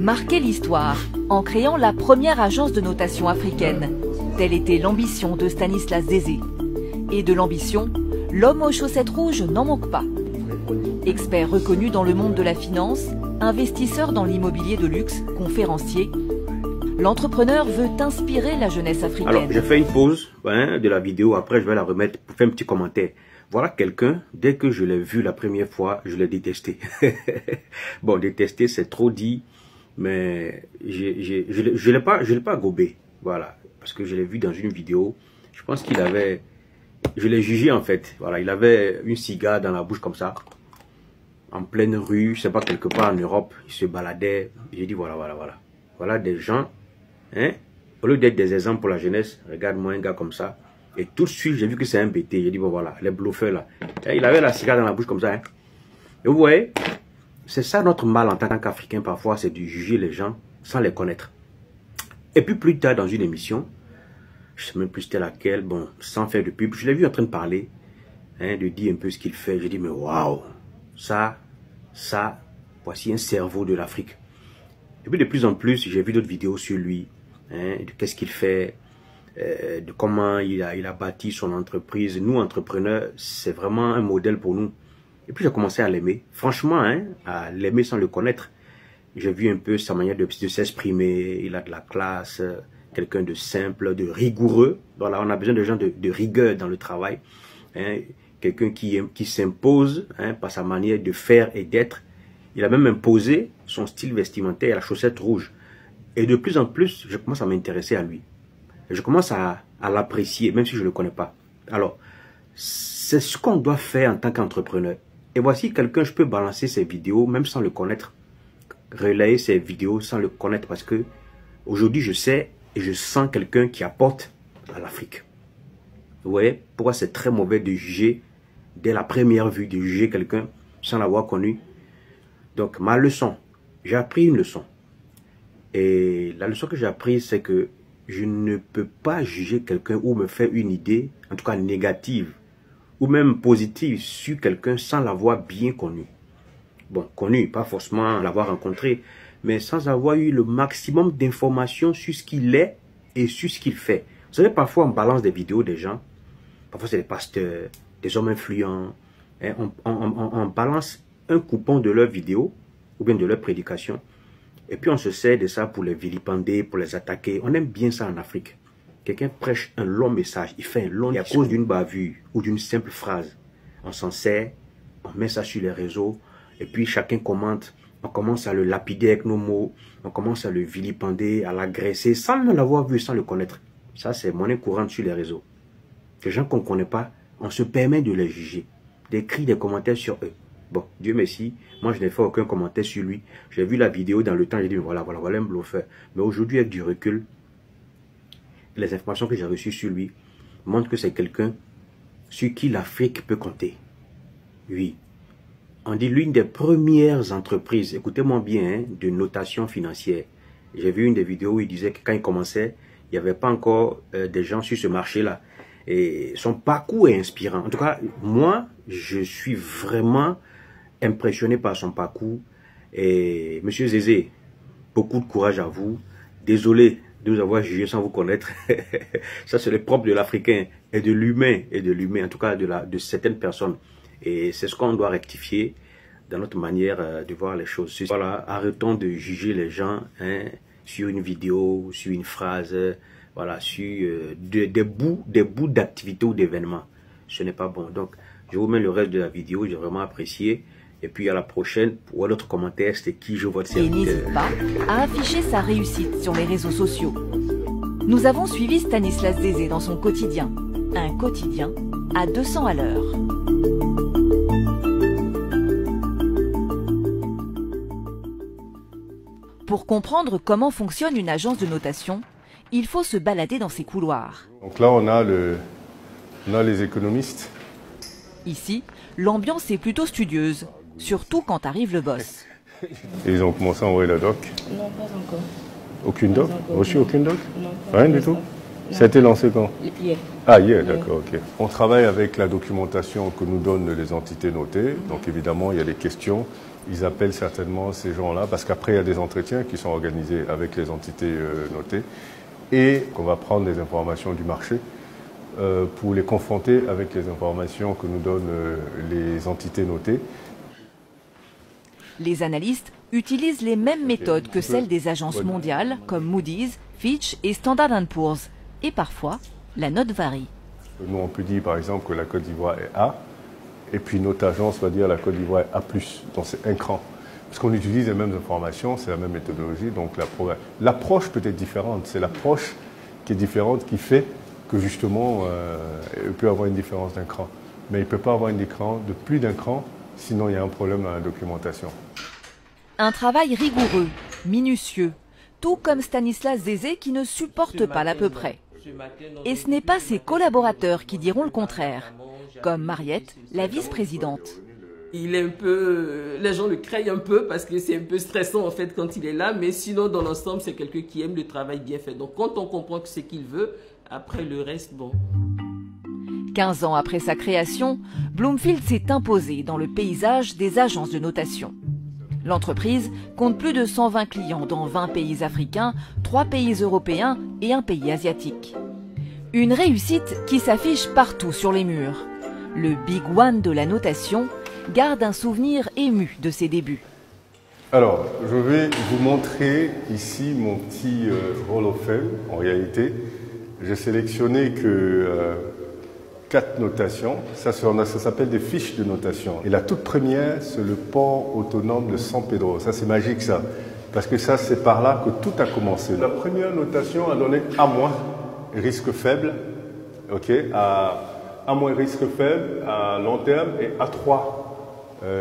Marquer l'histoire en créant la première agence de notation africaine. Telle était l'ambition de Stanislas Zézé. Et de l'ambition, l'homme aux chaussettes rouges n'en manque pas. Expert reconnu dans le monde de la finance, investisseur dans l'immobilier de luxe, conférencier, l'entrepreneur veut inspirer la jeunesse africaine. Alors, je fais une pause de la vidéo, après je vais la remettre pour faire un petit commentaire. Voilà quelqu'un, dès que je l'ai vu la première fois, je l'ai détesté. Bon, détester, c'est trop dit, mais je l'ai pas gobé. Voilà, parce que je l'ai vu dans une vidéo. Je pense qu'il avait... Je l'ai jugé en fait. Voilà, il avait une cigare dans la bouche comme ça, en pleine rue, je sais pas, quelque part en Europe. Il se baladait. J'ai dit voilà. Voilà des gens, hein, au lieu d'être des exemples pour la jeunesse, regarde-moi un gars comme ça. Et tout de suite, j'ai vu que c'est un bêté. J'ai dit, bon voilà, les bluffeurs là. Et il avait la cigare dans la bouche comme ça. Hein. Et vous voyez, c'est ça notre mal en tant qu'Africain parfois, c'est de juger les gens sans les connaître. Et puis plus tard dans une émission, je ne sais même plus c'était laquelle, bon, sans faire de pub, je l'ai vu en train de parler, hein, de dire un peu ce qu'il fait. J'ai dit, mais waouh, ça, voici un cerveau de l'Afrique. Et puis de plus en plus, j'ai vu d'autres vidéos sur lui, hein, de qu'est-ce qu'il fait, de comment il a bâti son entreprise. Nous, entrepreneurs, c'est vraiment un modèle pour nous. Et puis j'ai commencé à l'aimer, franchement, hein, à l'aimer sans le connaître. J'ai vu un peu sa manière de s'exprimer, il a de la classe, quelqu'un de simple, de rigoureux. Voilà, on a besoin de gens de rigueur dans le travail. Hein, quelqu'un qui s'impose, hein, par sa manière de faire et d'être. Il a même imposé son style vestimentaire, la chaussette rouge. Et de plus en plus, je commence à m'intéresser à lui. Je commence à l'apprécier, même si je ne le connais pas. Alors, c'est ce qu'on doit faire en tant qu'entrepreneur. Et voici quelqu'un, je peux balancer ses vidéos, même sans le connaître. Relayer ses vidéos sans le connaître. Parce que aujourd'hui, je sais et je sens quelqu'un qui apporte à l'Afrique. Vous voyez pourquoi c'est très mauvais de juger, dès la première vue, de juger quelqu'un sans l'avoir connu. Donc, ma leçon, j'ai appris une leçon. Et la leçon que j'ai apprise, c'est que je ne peux pas juger quelqu'un ou me faire une idée, en tout cas négative, ou même positive sur quelqu'un sans l'avoir bien connu. Bon, connu, pas forcément l'avoir rencontré, mais sans avoir eu le maximum d'informations sur ce qu'il est et sur ce qu'il fait. Vous savez, parfois on balance des vidéos des gens, parfois c'est des pasteurs, des hommes influents, hein, on balance un coupon de leurs vidéos ou bien de leurs prédications. Et puis on se sert de ça pour les vilipender, pour les attaquer. On aime bien ça en Afrique. Quelqu'un prêche un long message, il fait un long discours. Et à cause d'une bavure ou d'une simple phrase, on s'en sert, on met ça sur les réseaux, et puis chacun commente, on commence à le lapider avec nos mots, on commence à le vilipender, à l'agresser, sans même l'avoir vu, sans le connaître. Ça, c'est monnaie courante sur les réseaux. Les gens qu'on ne connaît pas, on se permet de les juger, d'écrire des commentaires sur eux. Bon, Dieu merci, moi je n'ai fait aucun commentaire sur lui. J'ai vu la vidéo dans le temps, j'ai dit voilà un bluffeur. Mais aujourd'hui, avec du recul, les informations que j'ai reçues sur lui montrent que c'est quelqu'un sur qui l'Afrique peut compter. Oui, on dit l'une des premières entreprises, écoutez-moi bien, hein, de notation financière. J'ai vu une des vidéos où il disait que quand il commençait, il n'y avait pas encore des gens sur ce marché-là. Et son parcours est inspirant. En tout cas, moi, je suis vraiment impressionné par son parcours. Et Monsieur Zézé, beaucoup de courage à vous. Désolé de vous avoir jugé sans vous connaître. Ça, c'est le propre de l'Africain et de l'humain, en tout cas de certaines personnes. Et c'est ce qu'on doit rectifier dans notre manière de voir les choses. Voilà, arrêtons de juger les gens, hein, sur une vidéo, sur une phrase, voilà, sur des bouts d'activité ou d'événements. Ce n'est pas bon. Donc, je vous mets le reste de la vidéo, j'ai vraiment apprécié. Et puis à la prochaine, pour d'autres commentaires, c'était qui je votre serviteur. Et n'hésite pas à afficher sa réussite sur les réseaux sociaux. Nous avons suivi Stanislas Zézé dans son quotidien. Un quotidien à 200 à l'heure. Pour comprendre comment fonctionne une agence de notation, il faut se balader dans ses couloirs. Donc là, on a les économistes. Ici, l'ambiance est plutôt studieuse, surtout quand arrive le boss. Et ils ont commencé à envoyer la doc? Non, pas encore. Aucune doc? Pas encore, Reçu non. aucune doc? Non, pas Rien du encore. tout? Ça a été lancé quand? Hier. Ah, hier, d'accord, ok. On travaille avec la documentation que nous donnent les entités notées. Donc évidemment, il y a des questions. Ils appellent certainement ces gens-là, parce qu'après, il y a des entretiens qui sont organisés avec les entités notées. Et qu'on va prendre les informations du marché pour les confronter avec les informations que nous donnent les entités notées. Les analystes utilisent les mêmes méthodes que celles des agences mondiales comme Moody's, Fitch et Standard & Poor's. Et parfois, la note varie. Nous, on peut dire par exemple que la Côte d'Ivoire est A, et puis notre agence va dire la Côte d'Ivoire est A+, donc c'est un cran. Parce qu'on utilise les mêmes informations, c'est la même méthodologie, donc l'approche peut être différente. C'est l'approche qui est différente qui fait que justement, il peut y avoir une différence d'un cran. Mais il ne peut pas avoir une différence de plus d'un cran, sinon il y a un problème dans la documentation. Un travail rigoureux, minutieux, tout comme Stanislas Zézé qui ne supporte pas l'à peu près. Et ce n'est pas ses collaborateurs qui diront le contraire, comme Mariette, la vice-présidente. Il est un peu, les gens le craignent un peu parce que c'est un peu stressant en fait quand il est là, mais sinon dans l'ensemble c'est quelqu'un qui aime le travail bien fait. Donc quand on comprend que c'est ce qu'il veut, après le reste, bon. 15 ans après sa création, Bloomfield s'est imposé dans le paysage des agences de notation. L'entreprise compte plus de 120 clients dans 20 pays africains, 3 pays européens et un pays asiatique. Une réussite qui s'affiche partout sur les murs. Le Big One de la notation garde un souvenir ému de ses débuts. Alors, je vais vous montrer ici mon petit Hall of Fame. En réalité, j'ai sélectionné que 4 notations. Ça s'appelle des fiches de notation. Et la toute première, c'est le port autonome de San Pedro. Ça, c'est magique, ça. Parce que ça, c'est par là que tout a commencé. La première notation a donné A-, risque faible, ok, A- risque faible à long terme et A3.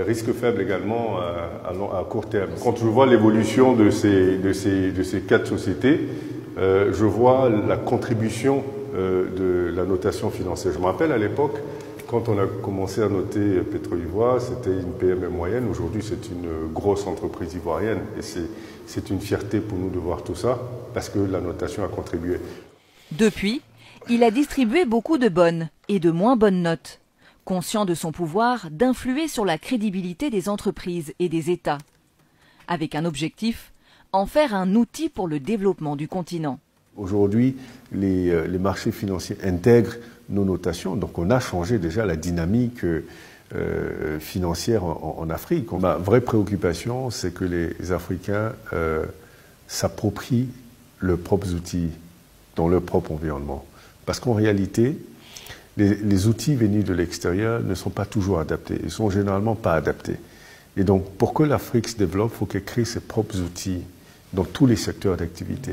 Risque faible également à court terme. Quand je vois l'évolution de ces 4 sociétés, je vois la contribution de la notation financière. Je me rappelle à l'époque, quand on a commencé à noter Pétrolivoire, c'était une PME moyenne. Aujourd'hui, c'est une grosse entreprise ivoirienne. Et c'est une fierté pour nous de voir tout ça, parce que la notation a contribué. Depuis, il a distribué beaucoup de bonnes et de moins bonnes notes, conscient de son pouvoir d'influer sur la crédibilité des entreprises et des États, avec un objectif, en faire un outil pour le développement du continent. Aujourd'hui, les marchés financiers intègrent nos notations, donc on a changé déjà la dynamique financière en Afrique. Ma vraie préoccupation, c'est que les Africains s'approprient leurs propres outils dans leur propre environnement. Parce qu'en réalité, les outils venus de l'extérieur ne sont pas toujours adaptés, ils ne sont généralement pas adaptés. Et donc, pour que l'Afrique se développe, il faut qu'elle crée ses propres outils dans tous les secteurs d'activité.